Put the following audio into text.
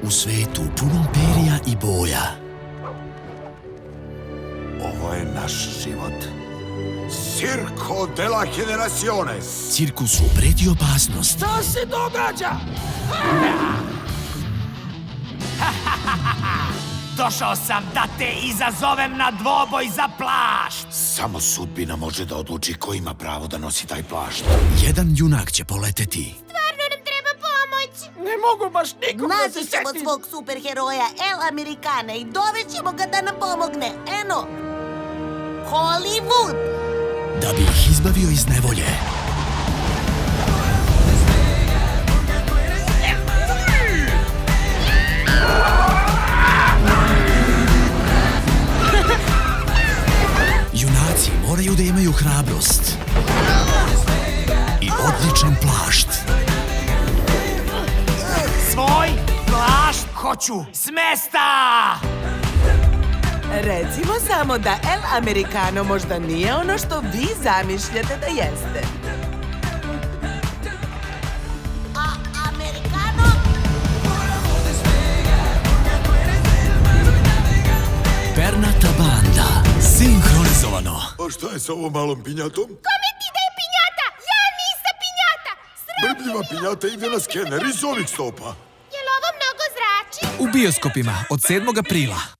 U svetu punom perija i boja. Ovo je naš život. Circo della Generaciones. Cirkusu preti opasnost. Šta se događa? Došao sam da te izazovem na dvoboj za plašt. Samo sudbina može da odluči ko ima pravo da nosi taj plašt. Jedan junak će poleteti. Stvarno nam treba pomoć. Ne mogu baš nikom da se Naći ćemo setim. svog superheroja El Americana i dovećemo ga da nam pomogne. Eno, Hollywood! Da bi ih izbavio iz nevolje. Junaci moraju da imaju hrabrost i odličan plašt. Svoj plašt hoću s mesta! Recimo samo da El Americano možda nije ono što vi zamišljate da jeste. A Americano? Pernata banda. Sinhronizovano. A šta je sa ovom malom pinjatom? Kome ti da je pinjata? Ja nisam pinjata. Brbljiva pinjata ide na skener iz ovih stopa. Jel ovo mnogo zrači? U bioskopima od 7. aprila.